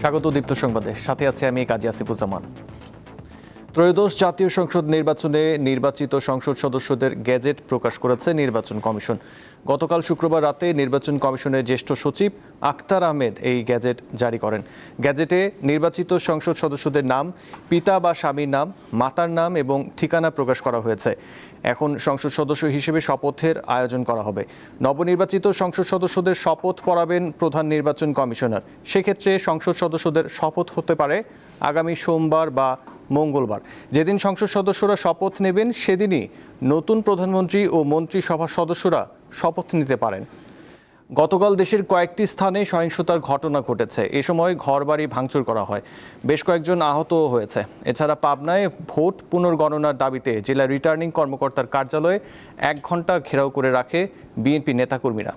স্বাগত দীপ্ত সংবাদে, সাথে আছে আমি কাজী আসিফুজ্জামান। ত্রয়োদশ জাতীয় সংসদ নির্বাচনে নির্বাচিত সংসদ সদস্যদের গেজেট প্রকাশ করেছে নির্বাচন কমিশন। গতকাল শুক্রবার রাতে নির্বাচন কমিশনের জ্যেষ্ঠ সচিব আখতার আহমেদ এই গেজেট জারি করেন। গেজেটে নির্বাচিত সংসদ সদস্যদের নাম, পিতা বা স্বামীর নাম, মাতার নাম এবং ঠিকানা প্রকাশ করা হয়েছে। এখন সংসদ সদস্য হিসেবে শপথের আয়োজন করা হবে। নবনির্বাচিত সংসদ সদস্যদের শপথ পড়াবেন প্রধান নির্বাচন কমিশনার। সেক্ষেত্রে সংসদ সদস্যদের শপথ হতে পারে আগামী সোমবার বা মঙ্গলবার। যেদিন সংসদ সদস্যরা শপথ নেবেন সেদিনই নতুন প্রধানমন্ত্রী ও মন্ত্রিসভার সদস্যরা শপথ নিতে পারেন। গতকাল দেশের কয়েকটি স্থানে সহিংসতার ঘটনা ঘটেছে। এ সময় ঘরবাড়ি ভাঙচুর করা হয়, বেশ কয়েকজন আহতও হয়েছে। এছাড়া পাবনায় ভোট পুনর্গণনার দাবিতে জেলা রিটার্নিং কর্মকর্তার কার্যালয়ে 1 ঘণ্টা ঘেরাও করে রাখে বিএনপি নেতাকর্মীরা।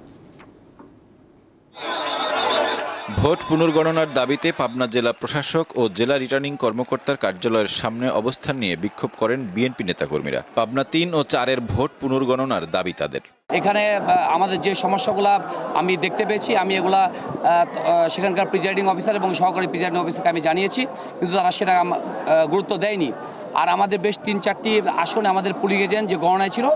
ভোট পুনর্গণনার দাবিতে পাবনা জেলা প্রশাসক ও জেলা রিটার্নিং কর্মকর্তার কার্যালয়ের সামনে অবস্থান নিয়ে বিক্ষোভ করেন বিএনপি নেতাকর্মীরা। পাবনা 3 ও 4-এর ভোট পুনর্গণনার দাবি তাদের। এখানে আমাদের যে সমস্যাগুলো আমি দেখতে পেয়েছি, আমি এগুলা সেখানকার প্রিজাইডিং অফিসার এবং সহকারী প্রিজাইডিং অফিসারকে আমি জানিয়েছি, কিন্তু তারা সেটা গুরুত্ব দেয়নি। আর আমাদের বেশ 3-4টি আসনে আমাদের পুলিং এজেন্ট যে গণনায় ছিল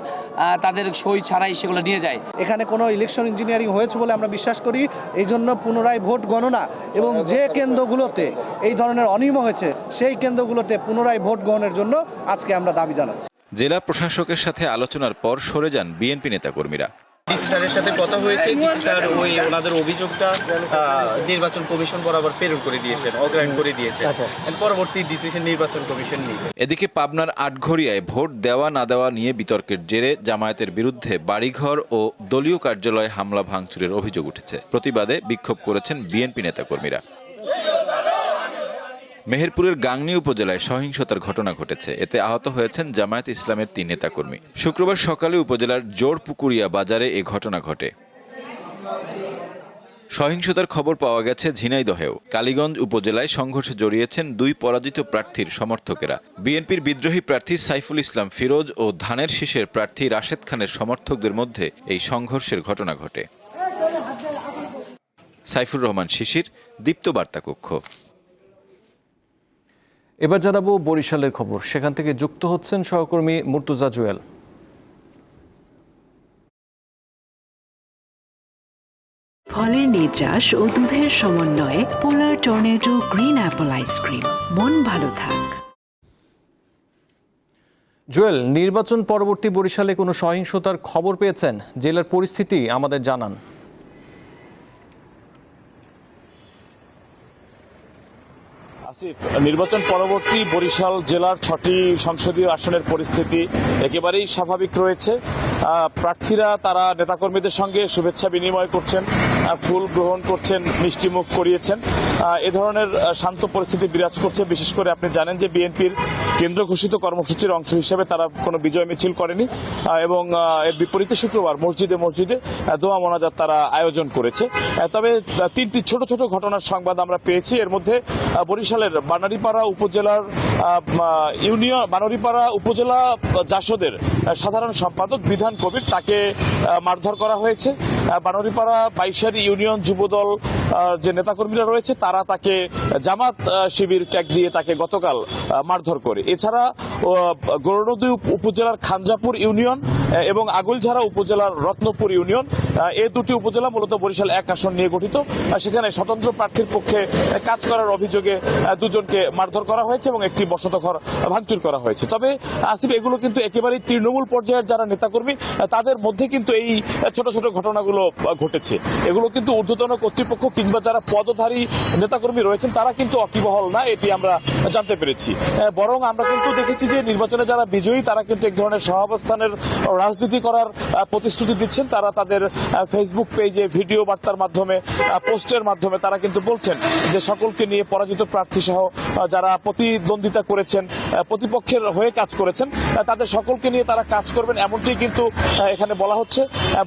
তাদের সই ছাড়াই সেগুলো নিয়ে যায়। এখানে কোনো ইলেকশন ইঞ্জিনিয়ারিং হয়েছে বলে আমরা বিশ্বাস করি। এই জন্য পুনরায় ভোট গণনা এবং যে কেন্দ্রগুলোতে এই ধরনের অনিয়ম হয়েছে সেই কেন্দ্রগুলোতে পুনরায় ভোট গ্রহণের জন্য আজকে আমরা দাবি জানাচ্ছি। জেলা প্রশাসকের সাথে আলোচনার পর সরে যান বিএনপি নেতাকর্মীরা। ডিসি স্যারের সাথে কথা হয়েছে, ডিসি স্যার ওনাদের অভিযোগটা নির্বাচন কমিশন বরাবর প্রেরণ করে দিয়েছেন, অগ্রাহ্য করে দিয়েছেন। পরবর্তী ডিসিশন নির্বাচন কমিশন নিবে। এদিকে পাবনার আটঘরিয়ায় ভোট দেওয়া না দেওয়া নিয়ে বিতর্কের জেরে জামায়াতের বিরুদ্ধে বাড়িঘর ও দলীয় কার্যালয়ে হামলা ভাঙচুরের অভিযোগ উঠেছে। প্রতিবাদে বিক্ষোভ করেছেন বিএনপি নেতাকর্মীরা। মেহেরপুরের গাংনী উপজেলায় সহিংসতার ঘটনা ঘটেছে। এতে আহত হয়েছেন জামায়াত ইসলামের 3 নেতাকর্মী। শুক্রবার সকালে উপজেলার জোরপুকুরিয়া বাজারে এ ঘটনা ঘটে। সহিংসতার খবর পাওয়া গেছে ঝিনাইদহেও। কালীগঞ্জ উপজেলায় সংঘর্ষে জড়িয়েছেন 2 পরাজিত প্রার্থীর সমর্থকেরা। বিএনপির বিদ্রোহী প্রার্থী সাইফুল ইসলাম ফিরোজ ও ধানের শীষের প্রার্থী রাশেদ খানের সমর্থকদের মধ্যে এই সংঘর্ষের ঘটনা ঘটে। সাইফুর রহমান শিশির, দীপ্ত বার্তা কক্ষ। এবার জানাবো বরিশালের খবর। সেখান থেকে যুক্ত হচ্ছেন সহকর্মী মুর্তুজা জুয়েল। ফলের নির্যাস ও দুধের সমন্বয়ে Polar tornado green apple ice cream. মন ভালো থাক। জুয়েল, নির্বাচন পরবর্তী বরিশালে কোনো সহিংসতার খবর পেয়েছেন? জেলার পরিস্থিতি আমাদের জানান। আসিফ, নির্বাচন পরবর্তী বরিশাল জেলার 6টি সংসদীয় আসনের পরিস্থিতি একেবারেই স্বাভাবিক রয়েছে। প্রার্থীরা তারা নেতাকর্মীদের সঙ্গে শুভেচ্ছা বিনিময় করছেন, ফুল গ্রহণ করছেন, মিষ্টিমুখ করিয়েছেন। এ ধরনের শান্ত পরিস্থিতি বিরাজ করছে। বিশেষ করে আপনি জানেন যে বিএনপির কেন্দ্র ঘোষিত কর্মসূচির অংশ হিসেবে তারা কোনো বিজয় মিছিল করেনি এবং এর বিপরীতে শুক্রবার মসজিদে মসজিদে দোয়া মোনাজাত তারা আয়োজন করেছে। তবে 3টি ছোট ছোট ঘটনার সংবাদ আমরা পেয়েছি। এর মধ্যে বরিশালের বানারীপাড়া উপজেলার বানারীপাড়া উপজেলা জাসদের সাধারণ সম্পাদক বিধান কবির, তাকে মারধর করা হয়েছে। বানারীপাড়া বাইশারি ইউনিয়ন যুবদল যে নেতাকর্মীরা রয়েছে তারা তাকে জামাত শিবির ট্যাগ দিয়ে তাকে গতকাল মারধর করে। এছাড়া গৌরনদী উপজেলার খানজাপুর ইউনিয়ন এবং আগৈলঝাড়া উপজেলার রত্নপুর ইউনিয়ন, এই 2টি উপজেলা মূলত বরিশাল 1 আসন নিয়ে গঠিত। সেখানে স্বতন্ত্র প্রার্থীর পক্ষে কাজ করার অভিযোগে 2 জনকে মারধর করা হয়েছে এবং একটি বসতঘর ভাঙচুর করা হয়েছে। তবে আসিফ, এগুলো কিন্তু একেবারেই তৃণমূল পর্যায়ের যারা নেতাকর্মী তাদের মধ্যে কিন্তু এই ছোট ছোট ঘটনাগুলো ঘটেছে। এগুলো কিন্তু ঊর্ধ্বতন কর্তৃপক্ষ কিংবা যারা পদধারী নেতাকর্মী রয়েছেন তারা কিন্তু অকিবহল না, এটি আমরা জানতে পেরেছি। বরং আমরা কিন্তু দেখেছি যে নির্বাচনে যারা বিজয়ী তারা কিন্তু এক ধরনের সহাবস্থানের রাজনীতি করার প্রতিশ্রুতি দিচ্ছেন। তারা তাদের ফেসবুক পেজে ভিডিও বার্তার মাধ্যমে, পোস্টের মাধ্যমে তারা কিন্তু বলছেন যে সকলকে নিয়ে পরাজিত প্রার্থী সহ যারা প্রতিদ্বন্দ্বিতা করেছেন, প্রতিপক্ষের হয়ে কাজ করেছেন, তাদের সকলকে নিয়ে তারা কাজ করবেন, এমনটি কিন্তু এখানে বলা হচ্ছে।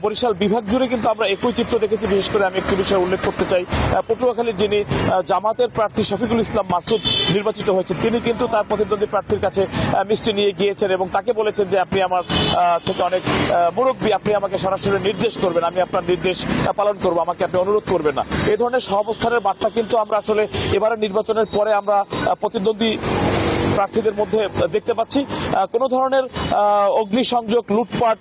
বরিশাল বিভাগ জুড়ে কিন্তু আমরা একই চিত্র দেখেছি। বিশেষ করে আমি একটি বিষয় উল্লেখ করতে চাই, পটুয়াখালীর যিনি জামাতের প্রার্থী শফিকুল ইসলাম মাসুদ নির্বাচিত হয়েছেন, তিনি কিন্তু তার প্রতিদ্বন্দ্বী প্রার্থীর কাছে মিষ্টি নিয়ে গিয়েছেন এবং তাকে বলেছেন যে আপনি আমার থেকে অনেক মুরব্বী, আপনি আমাকে সরাসরি নির্দেশ করবেন, আমি আপনার নির্দেশ পালন করবো, আমাকে আপনি অনুরোধ করবেন না। এই ধরনের সহাবস্থানের বার্তা কিন্তু আমরা আসলে এবারে নির্বাচনের পরে আমরা প্রতিদ্বন্দ্বী প্রার্থীদের মধ্যে দেখতে পাচ্ছি। কোনো ধরনের অগ্নিসংযোগ, লুটপাট,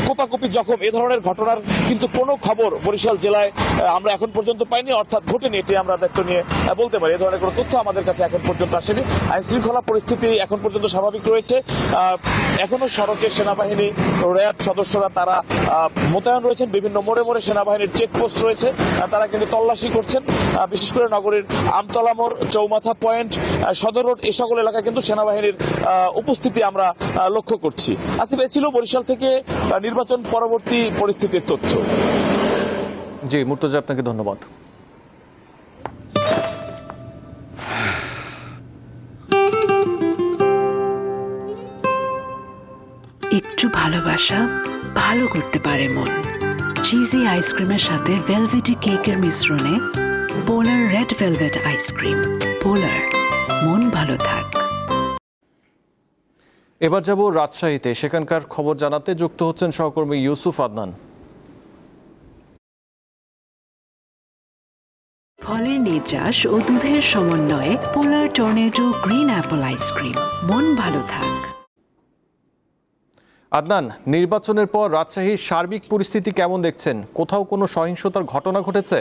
কোপাকুপি, জখম এ ধরনের ঘটনার কিন্তু কোনো খবর বরিশাল জেলায় আমরা এখন পর্যন্ত পাইনি, অর্থাৎ ঘটেনি, এটি আমরা দায়িত্ব নিয়ে বলতে পারি। এ ধরনের কোনো তথ্য আমাদের কাছে এখন পর্যন্ত আসেনি। আইন শৃঙ্খলা পরিস্থিতি এখন পর্যন্ত স্বাভাবিক রয়েছে। এখনো সড়কে সেনাবাহিনী, র্যাব সদস্যরা তারা মোতায়েন রয়েছেন। বিভিন্ন মোড়ে মোড়ে সেনাবাহিনীর চেকপোস্ট রয়েছে, তারা কিন্তু তল্লাশি করছেন। বিশেষ করে নগরীর আমতলা মোড়, চৌমাথা পয়েন্ট, সদর রোড, এ সকল এলাকায় কিন্তু সেনাবাহিনীর উপস্থিতি আমরা লক্ষ্য করছি। আসিফ, এ ছিল বরিশাল থেকে নির্বাচন পরবর্তী পরিস্থিতির তথ্য। জি মুর্তজা, আপনাকে ধন্যবাদ। একটু ভালোবাসা ভালো করতে পারে মন। চিজি আইসক্রিমের সাথে ভেলভেটি কেকের মিশ্রণে পোলার রেড ভেলভেট আইসক্রিম। পোলার, মন ভালো থাক। এবার যাব রাজশাহীতে, সেখানকার খবর জানাতে যুক্ত হচ্ছেন সহকর্মী ইউসুফ আদনান। ফলের নির্যাস ও দুধের সমন্বয়ে Polar tornado green apple ice cream. মন ভালো থাক। আদনান, নির্বাচনের পর রাজশাহীর সার্বিক পরিস্থিতি কেমন দেখছেন? কোথাও কোনো সহিংসতার ঘটনা ঘটেছে?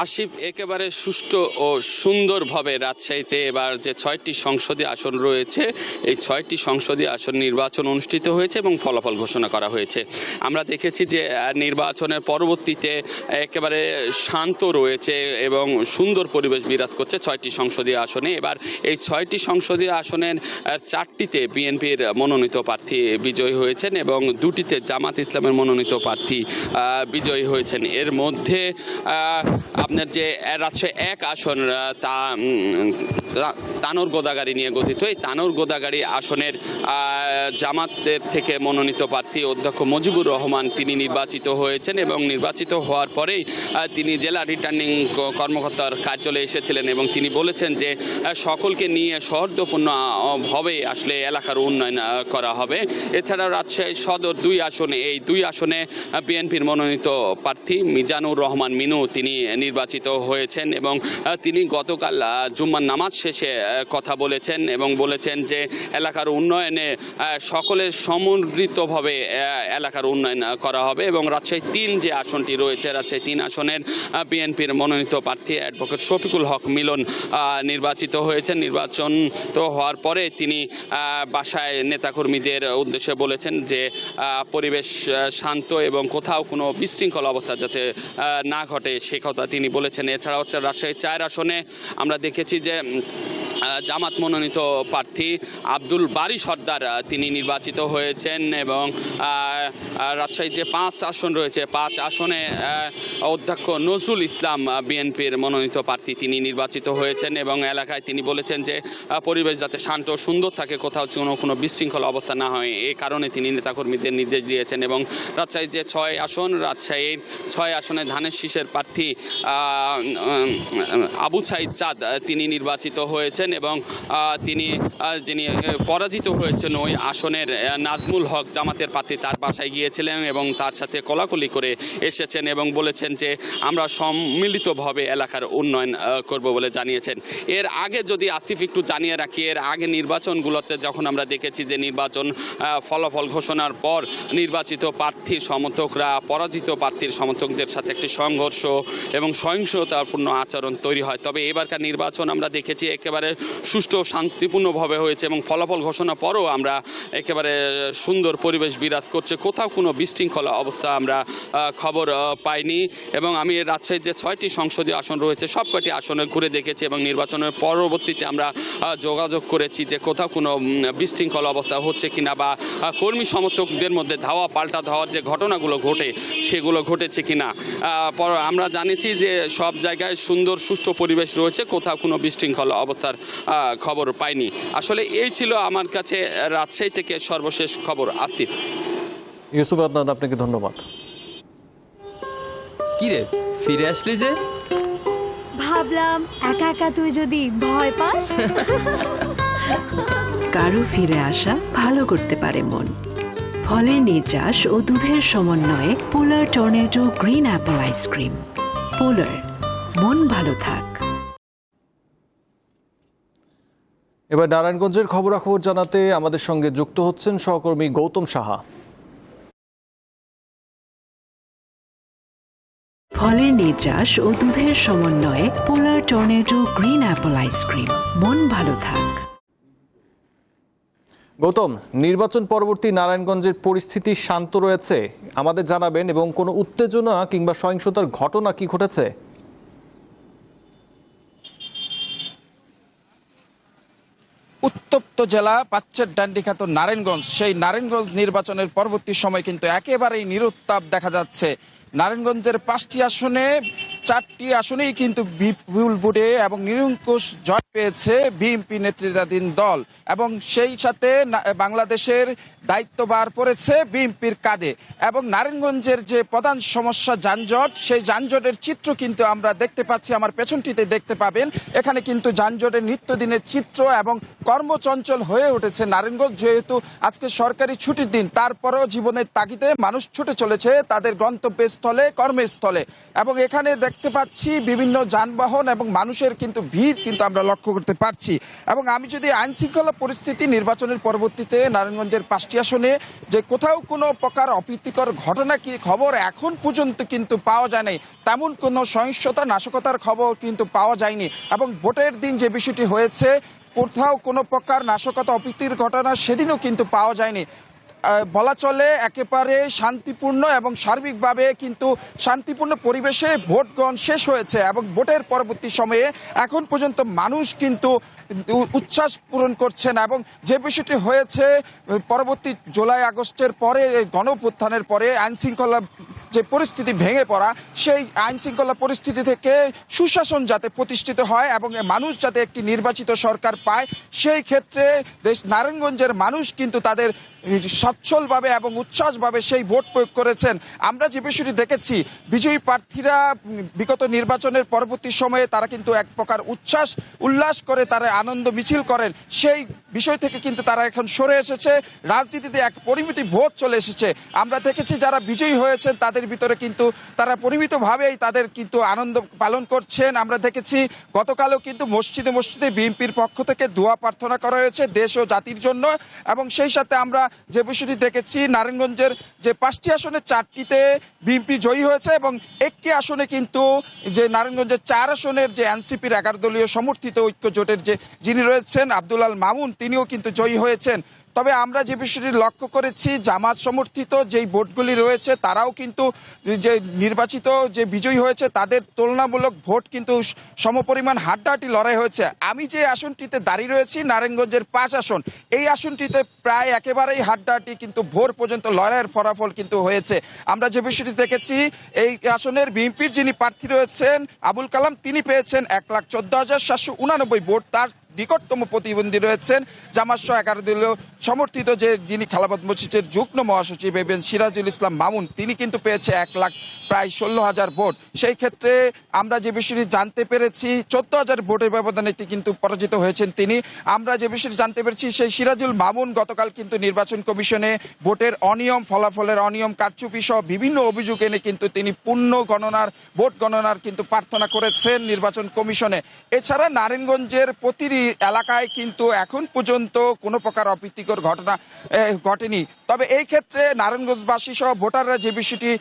আসিফ, একেবারে সুষ্ঠু ও সুন্দরভাবে রাজশাহীতে এবার যে 6টি সংসদীয় আসন রয়েছে, এই 6টি সংসদীয় আসন নির্বাচন অনুষ্ঠিত হয়েছে এবং ফলাফল ঘোষণা করা হয়েছে। আমরা দেখেছি যে নির্বাচনের পরবর্তীতে একেবারে শান্ত রয়েছে এবং সুন্দর পরিবেশ বিরাজ করছে 6টি সংসদীয় আসনে। এবার এই 6টি সংসদীয় আসনের 4টিতে বিএনপির মনোনীত প্রার্থী বিজয়ী হয়েছেন এবং 2টিতে জামাত ইসলামের মনোনীত প্রার্থী বিজয়ী হয়েছেন। এর মধ্যে আপনার যে রাজশাহী 1 আসন, তানোর গোদাগাড়ি নিয়ে গঠিত, এই তানোর গোদাগাড়ি আসনের জামাতের থেকে মনোনীত প্রার্থী অধ্যক্ষ মুজিবুর রহমান তিনি নির্বাচিত হয়েছেন এবং নির্বাচিত হওয়ার পরেই তিনি জেলা রিটার্নিং কর্মকর্তার কার্যালয়ে এসেছিলেন এবং তিনি বলেছেন যে সকলকে নিয়ে সৌহার্দ্যপূর্ণভাবে আসলে এলাকার উন্নয়ন করা হবে। এছাড়া রাজশাহী সদর 2 আসনে, এই 2 আসনে বিএনপির মনোনীত প্রার্থী মিজানুর রহমান মিনু তিনি নির্বাচিত হয়েছেন এবং তিনি গতকাল জুম্মার নামাজ শেষে কথা বলেছেন এবং বলেছেন যে এলাকার উন্নয়নে সকলের সমন্বিতভাবে এলাকার উন্নয়ন করা হবে এবং রাজশাহী 3 যে আসনটি রয়েছে, রাজশাহী 3 আসনের বিএনপির মনোনীত প্রার্থী অ্যাডভোকেট শফিকুল হক মিলন নির্বাচিত হয়েছেন। নির্বাচন তো হওয়ার পরে তিনি বাসায় নেতাকর্মীদের উদ্দেশ্যে বলেছেন যে পরিবেশ শান্ত এবং কোথাও কোনো বিশৃঙ্খল অবস্থা যাতে না ঘটে সে কথা তিনি বলেছেন। এছাড়া হচ্ছে রাজশাহী 4 আসনে আমরা দেখেছি যে জামাত মনোনীত প্রার্থী আব্দুল বারী সর্দার তিনি নির্বাচিত হয়েছেন এবং রাজশাহী যে 5 আসন রয়েছে, 5 আসনে অধ্যক্ষ নজরুল ইসলাম বিএনপির মনোনীত প্রার্থী তিনি নির্বাচিত হয়েছেন এবং এলাকায় তিনি বলেছেন যে পরিবেশ যাতে শান্ত সুন্দর থাকে, কোথাও কোনো বিশৃঙ্খল অবস্থা না হয়, এই কারণে তিনি নেতাকর্মীদের নির্দেশ দিয়েছেন। এবং রাজশাহী যে 6 আসন, রাজশাহীর 6 আসনে ধানের শীষের প্রার্থী আবু সাইদ চাঁদ তিনি নির্বাচিত হয়েছেন এবং তিনি যিনি পরাজিত হয়েছেন ওই আসনের নাজমুল হক জামাতের প্রার্থী তার বাসায় গিয়েছিলেন এবং তার সাথে কোলাকুলি করে এসেছেন এবং বলেছেন যে আমরা সম্মিলিতভাবে এলাকার উন্নয়ন করব বলে জানিয়েছেন। এর আগে যদি আসিফ একটু জানিয়ে রাখি, এর আগে নির্বাচনগুলোতে যখন আমরা দেখেছি যে নির্বাচন ফলাফল ঘোষণার পর নির্বাচিত প্রার্থীর সমর্থকরা পরাজিত প্রার্থীর সমর্থকদের সাথে একটি সংঘর্ষ এবং সহিংসতাপূর্ণ আচরণ তৈরি হয়, তবে এবারকার নির্বাচন আমরা দেখেছি একেবারে সুষ্ঠু শান্তিপূর্ণভাবে হয়েছে এবং ফলাফল ঘোষণার পরও আমরা একেবারে সুন্দর পরিবেশ বিরাজ করছে, কোথাও কোনো বিশৃঙ্খলা অবস্থা আমরা খবর পাইনি। এবং আমি রাজশাহীর যে 6টি সংসদীয় আসন রয়েছে সবকটি আসনে ঘুরে দেখেছি এবং নির্বাচনের পরবর্তীতে আমরা যোগাযোগ করেছি যে কোথাও কোনো বিশৃঙ্খলা অবস্থা হচ্ছে কিনা বা কর্মী সমর্থকদের মধ্যে ধাওয়া পাল্টা ধাওয়ার যে ঘটনাগুলো ঘটে সেগুলো ঘটেছে কিনা। আমরা জানিয়েছি যে সব জায়গায় সুন্দর সুষ্ঠু পরিবেশ রয়েছে, কোথাও কোনো বিশৃঙ্খলা অবস্থার খবর পাইনি। আসলে এই ছিল আমার কাছে রাজশাহী থেকে সর্বশেষ খবর। আসিফ। ইউসুফ আদনান, আপনাকে ধন্যবাদ। কি রে, ফিরে আসলি যে? ভাবলাম একা একা তুই যদি ভয় পাস। কারো ফিরে আসা ভালো করতে পারে মন। ফলের নির্যাস ও দুধের সমন্বয়ে Polar tornado green apple ice cream. Polar, মন ভালো থাক। এবার নারায়ণগঞ্জের খবরাখবর জানাতে আমাদের সঙ্গে যুক্ত হচ্ছেন সহকর্মী গৌতম সাহা। ফলের নির্যাস ও দুধের সমন্বয়ে Polar tornado green apple ice cream. মন ভালো থাক। গৌতম, নির্বাচন পরবর্তী নারায়ণগঞ্জের পরিস্থিতি শান্ত রয়েছে আমাদের জানাবেন, এবং কোনো উত্তেজনা কিংবা সহিংসতার ঘটনা কি ঘটেছে? উত্তপ্ত জেলা পাচ্ছের ডান্ডি খ্যাত নারায়ণগঞ্জ, সেই নারায়ণগঞ্জ নির্বাচনের পরবর্তী সময় কিন্তু একেবারেই নিরুত্তাপ দেখা যাচ্ছে। নারায়ণগঞ্জের 5টি আসনে 4টি আসনেই কিন্তু বিপুল ভোটে এবং নিরঙ্কুশ জয় পেয়েছে বিএনপি নেতৃত্বাধীন দল, এবং সেই সাথে বাংলাদেশের দায়িত্বভার পড়েছে বিএনপির কাঁধে। এবং নারায়ণগঞ্জের যে প্রধান সমস্যা যানজট, সেই যানজটের চিত্র কিন্তু আমরা দেখতে পাচ্ছি, আমার পেছনটিতে দেখতে পাবেন। এখানে কিন্তু যানজটের নিত্যদিনের চিত্র এবং কর্মচঞ্চল হয়ে উঠেছে নারায়ণগঞ্জ। যেহেতু আজকে সরকারি ছুটির দিন, তারপরেও জীবনের তাগিদে মানুষ ছুটে চলেছে তাদের গন্তব্যস্থলে, কর্মস্থলে। এবং এখানে দেখতে পাচ্ছি বিভিন্ন যানবাহন এবং মানুষের কিন্তু ভিড় কিন্তু আমরা লক্ষ্য করতে পারছি। এবং আমি যদি আইন শৃঙ্খলা পরিস্থিতি নির্বাচনের পরবর্তীতে নারায়ণগঞ্জের 5টি আসনে যে কোথাও কোনো প্রকার অপ্রীতিকর ঘটনা কি খবর এখন পর্যন্ত কিন্তু পাওয়া যায় নাই, তেমন কোনো সহিংসতা নাশকতার খবর কিন্তু পাওয়া যায়নি। এবং ভোটের দিন যে বিষয়টি হয়েছে, কোথাও কোনো প্রকার নাশকতা অপ্রীতির ঘটনা সেদিনও কিন্তু পাওয়া যায়নি। বলা চলে একেবারে শান্তিপূর্ণ এবং সার্বিকভাবে কিন্তু শান্তিপূর্ণ পরিবেশে ভোট গ্রহণ শেষ হয়েছে। এবং ভোটের পরবর্তী সময়ে এখন পর্যন্ত মানুষ কিন্তু উচ্ছ্বাস পূরণ করছেন। এবং যে বিষয়টি হয়েছে পরবর্তী জুলাই আগস্টের পরে, গণঅভ্যুত্থানের পরে আইন শৃঙ্খলা যে পরিস্থিতি ভেঙে পড়া, সেই আইন শৃঙ্খলা পরিস্থিতি থেকে সুশাসন যাতে প্রতিষ্ঠিত হয় এবং মানুষ যাতে একটি নির্বাচিত সরকার পায়, সেই ক্ষেত্রে নারায়ণগঞ্জের মানুষ কিন্তু তাদের সচ্ছলভাবে এবং উচ্ছ্বাসভাবে সেই ভোট প্রয়োগ করেছেন। আমরা যে বিষয়টি দেখেছি, বিজয়ী প্রার্থীরা বিগত নির্বাচনের পরবর্তী সময়ে তারা কিন্তু এক প্রকার উল্লাস করে তারা আনন্দ মিছিল করেন, সেই বিষয় থেকে কিন্তু তারা এখন সরে এসেছে। রাজনীতিতে এক পরিমিতি ভোট চলে এসেছে। আমরা দেখেছি যারা বিজয়ী হয়েছেন তাদের ভিতরে কিন্তু তারা পরিমিতভাবেই তাদের কিন্তু আনন্দ পালন করছেন। আমরা দেখেছি গতকালও কিন্তু মসজিদে মসজিদে বিএনপির পক্ষ থেকে দোয়া প্রার্থনা করা হয়েছে দেশ ও জাতির জন্য। এবং সেই সাথে আমরা যে বিষয়টি দেখেছি, নারায়ণগঞ্জের যে 5টি আসনে 4টিতে বিএনপি জয়ী হয়েছে, এবং একটি আসনে কিন্তু যে নারায়ণগঞ্জের 4 আসনের যে এনসিপির 11 দলীয় সমর্থিত ঐক্য জোটের যে যিনি রয়েছেন আব্দুল আল মামুন, তিনিও কিন্তু জয়ী হয়েছেন। তবে আমরা যে বিষয়টি লক্ষ্য করেছি, জামাত সমর্থিত যেই ভোটগুলি রয়েছে তারাও কিন্তু যে নির্বাচিত যে বিজয়ী হয়েছে তাদের তুলনামূলক ভোট কিন্তু সমপরিমাণ হাড্ডাহাড্ডি লড়াই হয়েছে। আমি যে আসনটিতে দাঁড়িয়ে রয়েছি, নারায়ণগঞ্জের 5 আসন, এই আসনটিতে প্রায় একেবারেই হাড্ডাহাড্ডি কিন্তু ভোর পর্যন্ত লড়াইয়ের ফলাফল কিন্তু হয়েছে। আমরা যে বিষয়টি দেখেছি, এই আসনের বিএনপির যিনি প্রার্থী রয়েছেন আবুল কালাম, তিনি পেয়েছেন 1,14,789 ভোট। তার নিকটতম প্রতিদ্বন্দ্বী রয়েছেন জামাত-সহ 11 দলীয় সমর্থিত যে যিনি খেলাফত মজলিসের যুগ্ম মহাসচিব সিরাজুল ইসলাম মামুন, তিনি কিন্তু পেয়েছে 1,16,000 ভোট। সেই ক্ষেত্রে আমরা যে বিষয়টি জানতে পেরেছি, 14,000 ভোটের ব্যবধানে কিন্তু পরাজিত হয়েছেন তিনি। আমরা যে বিষয়টি জানতে পেরেছি, সেই সিরাজুল মামুন গতকাল কিন্তু নির্বাচন কমিশনে ভোটের অনিয়ম, ফলাফলের অনিয়ম, কারচুপি সহ বিভিন্ন অভিযোগ এনে কিন্তু তিনি পূর্ণ গণনার, ভোট গণনার কিন্তু প্রার্থনা করেছেন নির্বাচন কমিশনে। এছাড়া নারায়ণগঞ্জের প্রতিটি এলাকায় কিন্তু এখন পর্যন্ত কোনো প্রকার অপ্রীতিকর ঘটনা ঘটেনি। তবে এই ক্ষেত্রে নারায়ণগঞ্জবাসী সহ ভোটাররা যে বিষয়টি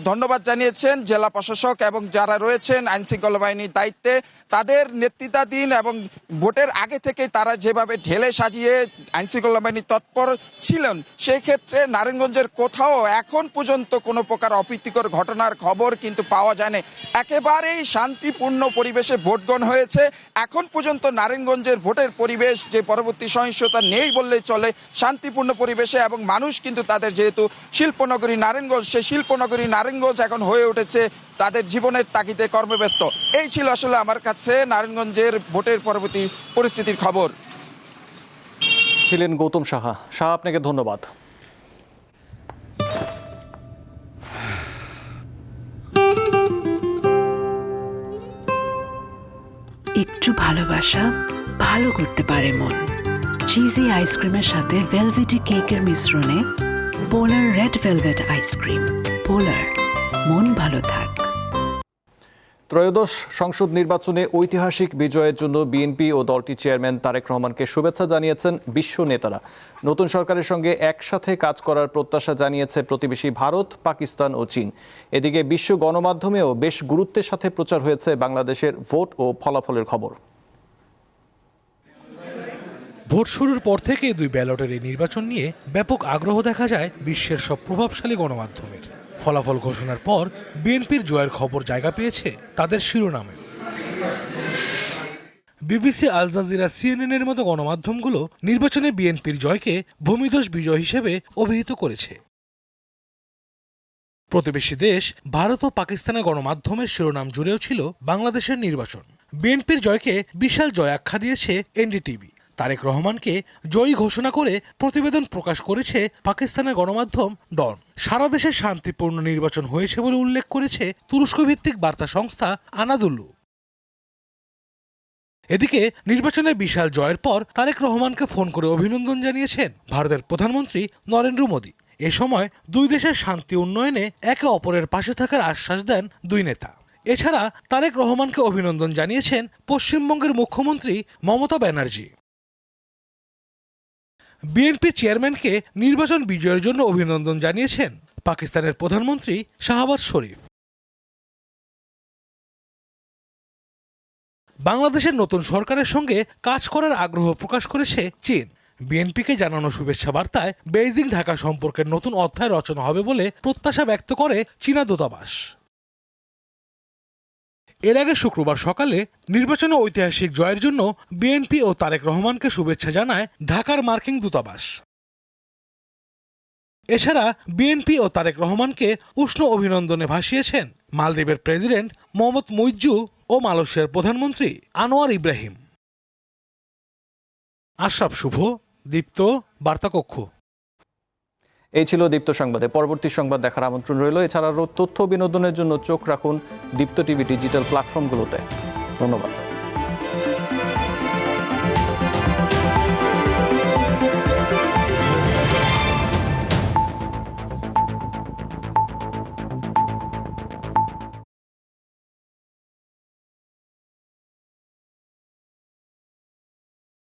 ধন্যবাদ জানিয়েছেন জেলা প্রশাসক এবং যারা রয়েছেন আইন শৃঙ্খলা বাহিনীর দায়িত্বে, তাদের নেতৃত্বাধীন এবং ভোটের আগে থেকে তারা যেভাবে ঢেলে সাজিয়ে আইন শৃঙ্খলা বাহিনী তৎপর ছিলেন, সেই ক্ষেত্রে নারায়ণগঞ্জের কোথাও এখন পর্যন্ত কোনো প্রকার অপ্রীতিকর ঘটনার খবর কিন্তু পাওয়া যায়নি। একেবারেই শান্তিপূর্ণ পরিবেশে ভোট গ্রহণ হয়েছে। এখন পর্যন্ত নারায়ণগঞ্জের ভোটের পরিবেশ যে পরবর্তী সহিংসতা নেই বললেই চলে, শান্তিপূর্ণ পরিবেশে। এবং মানুষ কিন্তু তাদের যেহেতু শিল্পনগরী নারায়ণগঞ্জ, সেই শিল্পনগরী নারায়ণগঞ্জ এখন হয়ে উঠেছে তাদের জীবনের তাগিদে কর্মব্যস্ত। এই ছিল আসলে আমার কাছে নারায়ণগঞ্জের ভোটের পরবর্তী পরিস্থিতির খবর। ছিলেন গৌতম সাহা। আপনাকে ধন্যবাদ। একটু ভালোবাসা ভালো করতে পারে মন। চিজি আইসক্রিমের সাথে ভেলভেটি কেকের মিশ্রণে পোলার রেড ভেলভেট আইসক্রিম। পোলার, মন ভালো থাক। ত্রয়োদশ সংসদ নির্বাচনে ঐতিহাসিক বিজয়ের জন্য বিএনপি ও দলটির চেয়ারম্যান তারেক রহমানকে শুভেচ্ছা জানিয়েছেন বিশ্ব নেতারা। নতুন সরকারের সঙ্গে একসাথে কাজ করার প্রত্যাশা জানিয়েছে প্রতিবেশী ভারত, পাকিস্তান ও চীন। এদিকে বিশ্ব গণমাধ্যমেও বেশ গুরুত্বের সাথে প্রচার হয়েছে বাংলাদেশের ভোট ও ফলাফলের খবর। ভোট শুরুর পর থেকে দুই ব্যালটের এই নির্বাচন নিয়ে ব্যাপক আগ্রহ দেখা যায় বিশ্বের সব প্রভাবশালী গণমাধ্যমের। ফলাফল ঘোষণার পর বিএনপির জয়ের খবর জায়গা পেয়েছে তাদের শিরোনামে। বিবিসি, আল জাজিরা, সিএনএন এর মতো গণমাধ্যমগুলো নির্বাচনে বিএনপির জয়কে ভূমিধস বিজয় হিসেবে অভিহিত করেছে। প্রতিবেশী দেশ ভারত ও পাকিস্তানের গণমাধ্যমের শিরোনাম জুড়েও ছিল বাংলাদেশের নির্বাচন। বিএনপির জয়কে বিশাল জয় আখ্যা দিয়েছে এনডিটিভি। তারেক রহমানকে জয়ী ঘোষণা করে প্রতিবেদন প্রকাশ করেছে পাকিস্তানের গণমাধ্যম ডন। সারা দেশে শান্তিপূর্ণ নির্বাচন হয়েছে বলে উল্লেখ করেছে তুরস্ক ভিত্তিক বার্তা সংস্থা আনাদুল্লু। এদিকে নির্বাচনে বিশাল জয়ের পর তারেক রহমানকে ফোন করে অভিনন্দন জানিয়েছেন ভারতের প্রধানমন্ত্রী নরেন্দ্র মোদী। এ সময় দুই দেশের শান্তি উন্নয়নে একে অপরের পাশে থাকার আশ্বাস দেন দুই নেতা। এছাড়া তারেক রহমানকে অভিনন্দন জানিয়েছেন পশ্চিমবঙ্গের মুখ্যমন্ত্রী মমতা ব্যানার্জি। বিএনপি চেয়ারম্যানকে নির্বাচন বিজয়ের জন্য অভিনন্দন জানিয়েছেন পাকিস্তানের প্রধানমন্ত্রী শাহবাজ শরীফ। বাংলাদেশের নতুন সরকারের সঙ্গে কাজ করার আগ্রহ প্রকাশ করেছে চীন। বিএনপিকে জানানো শুভেচ্ছা বার্তায় বেইজিং ঢাকা সম্পর্কের নতুন অধ্যায় রচনা হবে বলে প্রত্যাশা ব্যক্ত করে চীনা দূতাবাস। এর আগে শুক্রবার সকালে নির্বাচনে ঐতিহাসিক জয়ের জন্য বিএনপি ও তারেক রহমানকে শুভেচ্ছা জানায় ঢাকার মার্কিন দূতাবাস। এছাড়া বিএনপি ও তারেক রহমানকে উষ্ণ অভিনন্দনে ভাসিয়েছেন মালদ্বীপের প্রেসিডেন্ট মোহাম্মদ মুইজ্জু ও মালয়েশিয়ার প্রধানমন্ত্রী আনোয়ার ইব্রাহিম। আশরাফ শুভ, দীপ্ত, বার্তাকক্ষ। এই ছিল দীপ্ত সংবাদে। পরবর্তী সংবাদ দেখার আমন্ত্রণ রইল। এছাড়া তথ্য বিনোদনের জন্য চোখ রাখুন দীপ্ত টিভি ডিজিটাল প্ল্যাটফর্মগুলোতে। ধন্যবাদ।